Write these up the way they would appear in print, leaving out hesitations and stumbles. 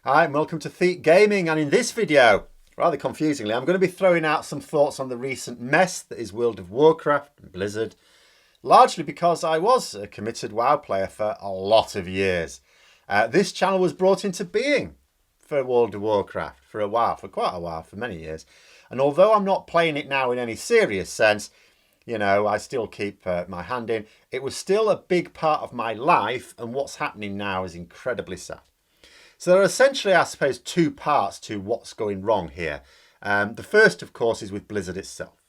Hi and welcome to Thete Gaming, and in this video, rather confusingly, I'm going to be throwing out some thoughts on the recent mess that is World of Warcraft and Blizzard, largely because I was a committed WoW player for a lot of years. This channel was brought into being for World of Warcraft for quite a while, for many years. And although I'm not playing it now in any serious sense, you know, I still keep my hand in, it was still a big part of my life, and what's happening now is incredibly sad. So there are essentially, I suppose, two parts to what's going wrong here. The first, of course, is with Blizzard itself.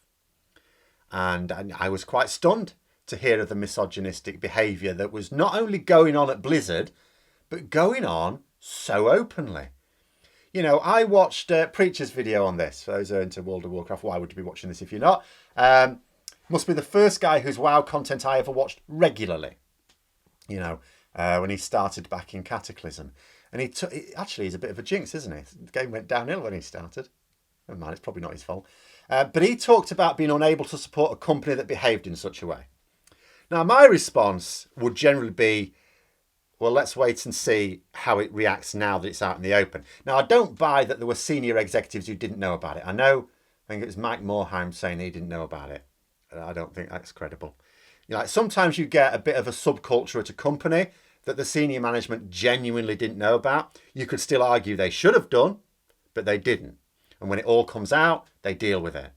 And I was quite stunned to hear of the misogynistic behaviour that was not only going on at Blizzard, but going on so openly. You know, I watched Preacher's video on this. For those who are into World of Warcraft, why would you be watching this if you're not? Must be the first guy whose WoW content I ever watched regularly. You know, when he started back in Cataclysm. And actually, he's a bit of a jinx, isn't he? The game went downhill when he started. Never mind, it's probably not his fault. But he talked about being unable to support a company that behaved in such a way. Now, my response would generally be, well, let's wait and see how it reacts now that it's out in the open. Now, I don't buy that there were senior executives who didn't know about it. I think it was Mike Morhaime saying he didn't know about it. I don't think that's credible. You know, like sometimes you get a bit of a subculture at a company that the senior management genuinely didn't know about. You could still argue they should have done, but they didn't. And when it all comes out, they deal with it.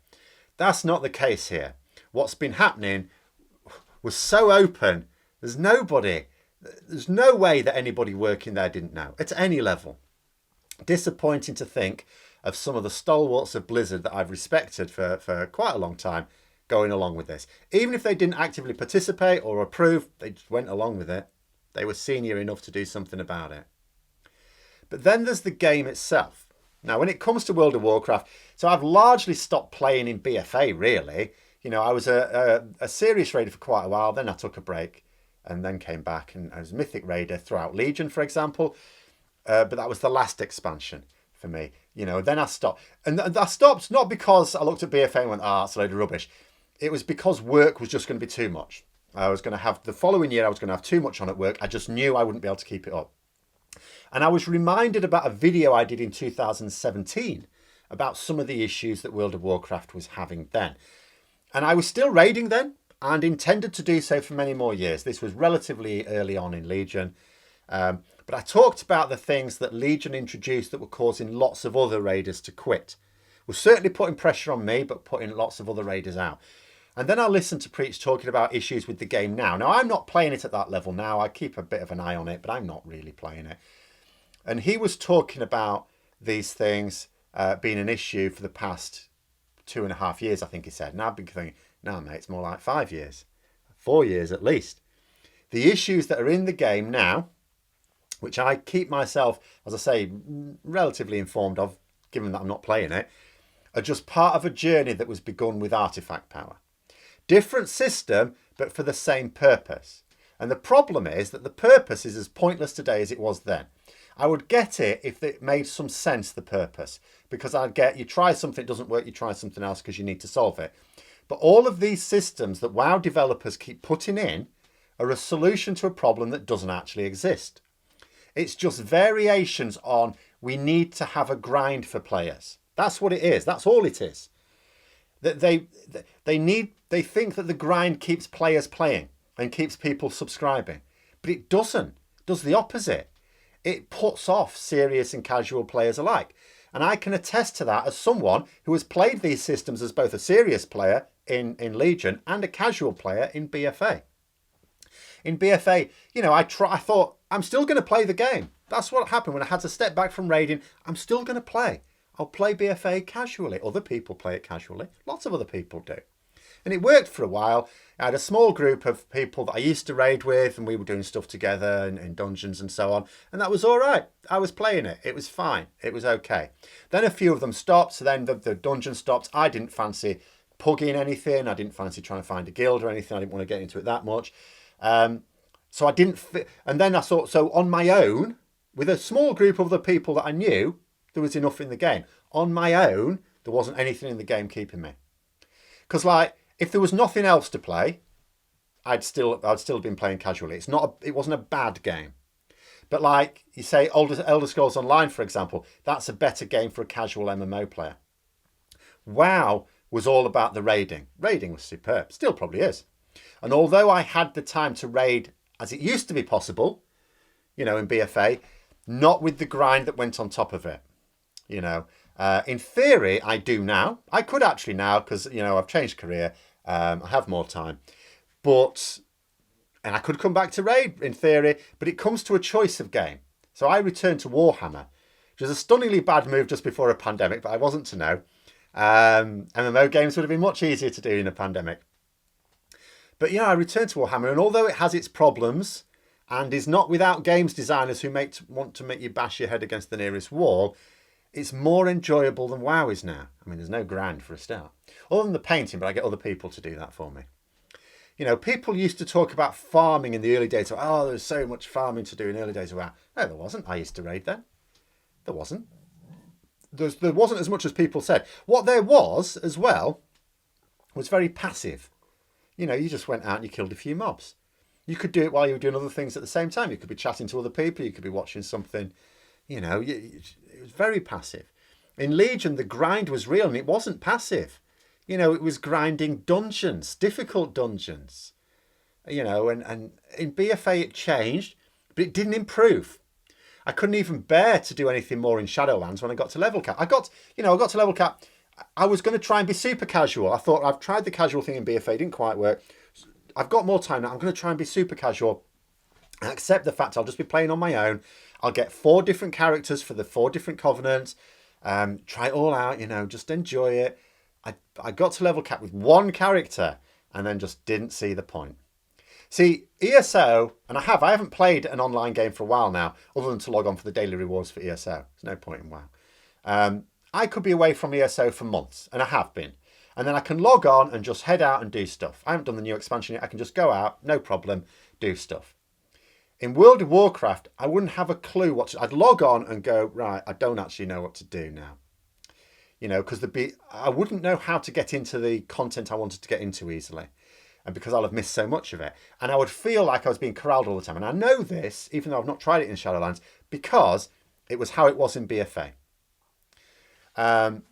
That's not the case here. What's been happening was so open, there's no way that anybody working there didn't know, at any level. Disappointing to think of some of the stalwarts of Blizzard that I've respected for quite a long time going along with this. Even if they didn't actively participate or approve, they just went along with it. They were senior enough to do something about it. But then there's the game itself. Now, when it comes to World of Warcraft, so I've largely stopped playing in BFA, really. You know, I was a serious raider for quite a while, then I took a break and then came back, and I was a mythic raider throughout Legion, for example. But that was the last expansion for me. You know, then I stopped. And I stopped not because I looked at BFA and went, it's a load of rubbish. It was because work was just going to be too much. I was going to have, the following year, I was going to have too much on at work. I just knew I wouldn't be able to keep it up. And I was reminded about a video I did in 2017 about some of the issues that World of Warcraft was having then. And I was still raiding then and intended to do so for many more years. This was relatively early on in Legion. But I talked about the things that Legion introduced that were causing lots of other raiders to quit. It was certainly putting pressure on me, but putting lots of other raiders out. And then I listened to Preach talking about issues with the game now. Now, I'm not playing it at that level now. I keep a bit of an eye on it, but I'm not really playing it. And he was talking about these things being an issue for the past 2.5 years, I think he said. And I've been thinking, no, mate, it's more like 5 years. 4 years at least. The issues that are in the game now, which I keep myself, as I say, relatively informed of, given that I'm not playing it, are just part of a journey that was begun with artifact power. Different system, but for the same purpose. And the problem is that the purpose is as pointless today as it was then. I would get it if it made some sense, the purpose. Because I'd get, you try something, it doesn't work, you try something else because you need to solve it. But all of these systems that WoW developers keep putting in are a solution to a problem that doesn't actually exist. It's just variations on, we need to have a grind for players. That's what it is. That's all it is. That they think that the grind keeps players playing and keeps people subscribing, but it doesn't. It does the opposite. It puts off serious and casual players alike. And I can attest to that as someone who has played these systems as both a serious player in Legion and a casual player in BFA. In BFA, you know, I thought, I'm still going to play the game. That's what happened when I had to step back from raiding. I'm still going to play. I'll play BFA casually. Other people play it casually. Lots of other people do. And it worked for a while. I had a small group of people that I used to raid with, and we were doing stuff together in dungeons and so on. And that was all right. I was playing it. It was fine. It was okay. Then a few of them stopped. So then the dungeon stopped. I didn't fancy pugging anything. I didn't fancy trying to find a guild or anything. I didn't want to get into it that much. So I didn't fit. And then I thought, so on my own, with a small group of the people that I knew, there was enough in the game. On my own, there wasn't anything in the game keeping me. Because, like, if there was nothing else to play, I'd still have been playing casually. It wasn't a bad game. But like you say, Elder Scrolls Online, for example, that's a better game for a casual MMO player. WoW was all about the raiding. Raiding was superb, still probably is. And although I had the time to raid as it used to be possible, in BFA, not with the grind that went on top of it. In theory, I do now. I could actually now because, I've changed career. I have more time. And I could come back to raid in theory, but it comes to a choice of game. So I returned to Warhammer, which was a stunningly bad move just before a pandemic, but I wasn't to know. MMO games would have been much easier to do in a pandemic. But I returned to Warhammer, and although it has its problems and is not without games designers who want to make you bash your head against the nearest wall, it's more enjoyable than WoW is now. I mean, there's no grind for a start. Other than the painting, but I get other people to do that for me. People used to talk about farming in the early days. Oh, there's so much farming to do in the early days of WoW. No, there wasn't. I used to raid then. There wasn't. There wasn't as much as people said. What there was, as well, was very passive. You just went out and you killed a few mobs. You could do it while you were doing other things at the same time. You could be chatting to other people. You could be watching something. It was very passive. In Legion, the grind was real and it wasn't passive. It was grinding dungeons, difficult dungeons. And in BFA it changed, but it didn't improve. I couldn't even bear to do anything more in Shadowlands when I got to level cap. I got to level cap. I was going to try and be super casual. I thought I've tried the casual thing in BFA, it didn't quite work. I've got more time now. I'm going to try and be super casual. I accept the fact I'll just be playing on my own. I'll get 4 different characters for the 4 different covenants. Try it all out, just enjoy it. I got to level cap with 1 character and then just didn't see the point. See, ESO, and I haven't played an online game for a while now, other than to log on for the daily rewards for ESO. There's no point in WoW. I could be away from ESO for months, and I have been. And then I can log on and just head out and do stuff. I haven't done the new expansion yet. I can just go out, no problem, do stuff. In World of Warcraft, I wouldn't have a clue what to... I'd log on and go, right, I don't actually know what to do now. Because I wouldn't know how to get into the content I wanted to get into easily. And because I'll have missed so much of it. And I would feel like I was being corralled all the time. And I know this, even though I've not tried it in Shadowlands, because it was how it was in BFA. And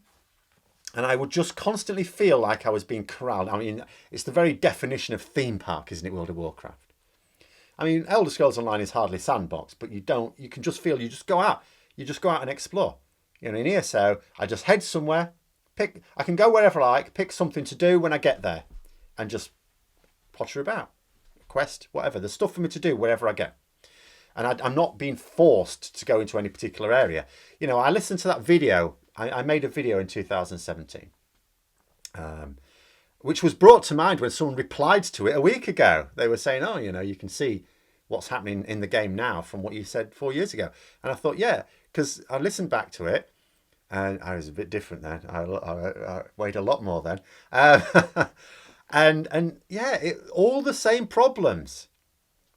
I would just constantly feel like I was being corralled. I mean, it's the very definition of theme park, isn't it, World of Warcraft? I mean, Elder Scrolls Online is hardly sandbox, but you can just feel, you just go out and explore. In ESO, I just head somewhere, I can go wherever I like, pick something to do when I get there, and just potter about. Quest, whatever. There's stuff for me to do wherever I go. And I'm not being forced to go into any particular area. I listened to that video. I made a video in 2017, which was brought to mind when someone replied to it a week ago. They were saying, oh, you can see what's happening in the game now from what you said 4 years ago. And I thought, yeah, because I listened back to it. And I was a bit different then. I weighed a lot more then. And yeah, all the same problems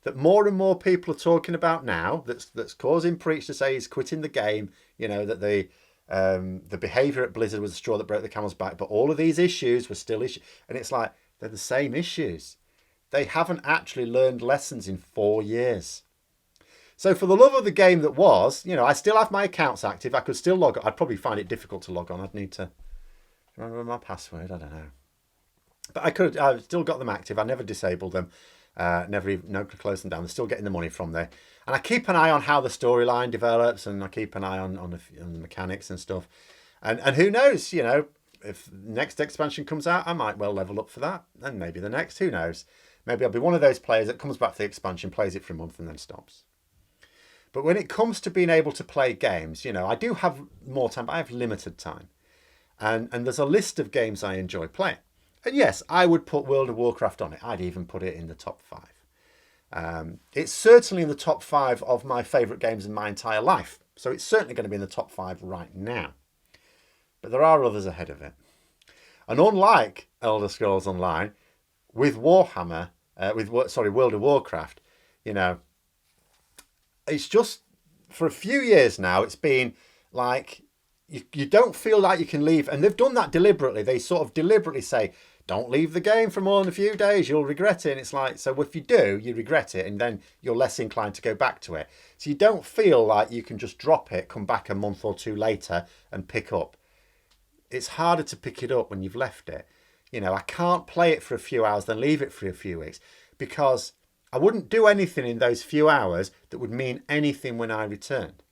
that more and more people are talking about now, that's causing Preach to say he's quitting the game, that the behaviour at Blizzard was the straw that broke the camel's back, but all of these issues were still issues. And it's like, they're the same issues. They haven't actually learned lessons in 4 years. So for the love of the game that was, I still have my accounts active. I could still log on. I'd probably find it difficult to log on. I'd need to remember my password. I don't know. But I've still got them active. I never disabled them. Never closed them down. They're still getting the money from there. And I keep an eye on how the storyline develops, and I keep an eye on the mechanics and stuff. And who knows, if next expansion comes out, I might well level up for that. And maybe the next, who knows. Maybe I'll be one of those players that comes back to the expansion, plays it for a month and then stops. But when it comes to being able to play games, I do have more time, but I have limited time. And there's a list of games I enjoy playing. And yes, I would put World of Warcraft on it. I'd even put it in the top 5. It's certainly in the top 5 of my favourite games in my entire life. So it's certainly going to be in the top 5 right now. But there are others ahead of it. And unlike Elder Scrolls Online, with Warhammer, World of Warcraft, it's just, for a few years now, it's been like, you don't feel like you can leave. And they've done that deliberately. They sort of deliberately say, don't leave the game for more than a few days, you'll regret it. And it's like, so if you do, you regret it, and then you're less inclined to go back to it. So you don't feel like you can just drop it, come back a month or two later and pick up. It's harder to pick it up when you've left it. You know, I can't play it for a few hours, then leave it for a few weeks, because I wouldn't do anything in those few hours that would mean anything when I returned.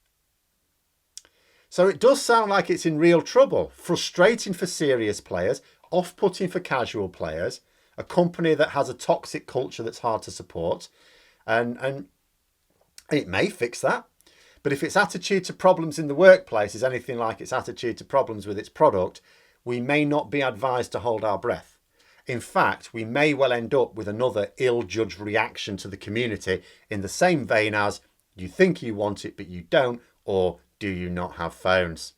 So it does sound like it's in real trouble. Frustrating for serious players, off-putting for casual players, a company that has a toxic culture that's hard to support, and it may fix that. But if its attitude to problems in the workplace is anything like its attitude to problems with its product, we may not be advised to hold our breath. In fact, we may well end up with another ill-judged reaction to the community in the same vein as, you think you want it but you don't, or do you not have phones?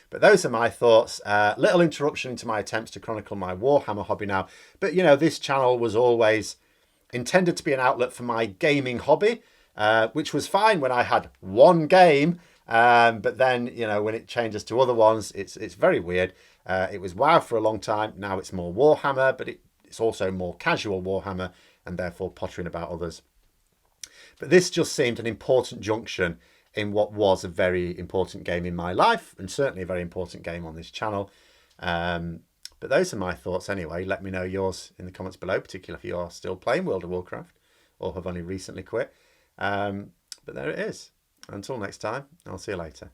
But those are my thoughts. Little interruption into my attempts to chronicle my Warhammer hobby now. But, you know, this channel was always intended to be an outlet for my gaming hobby, which was fine when I had one game. But then, you know, when it changes to other ones, it's very weird. It was WoW for a long time. Now it's more Warhammer, but it's also more casual Warhammer, and therefore pottering about others. But this just seemed an important junction in what was a very important game in my life, and certainly a very important game on this channel. But those are my thoughts anyway. Let me know yours in the comments below, particularly if you are still playing World of Warcraft or have only recently quit. But there it is. Until next time, I'll see you later.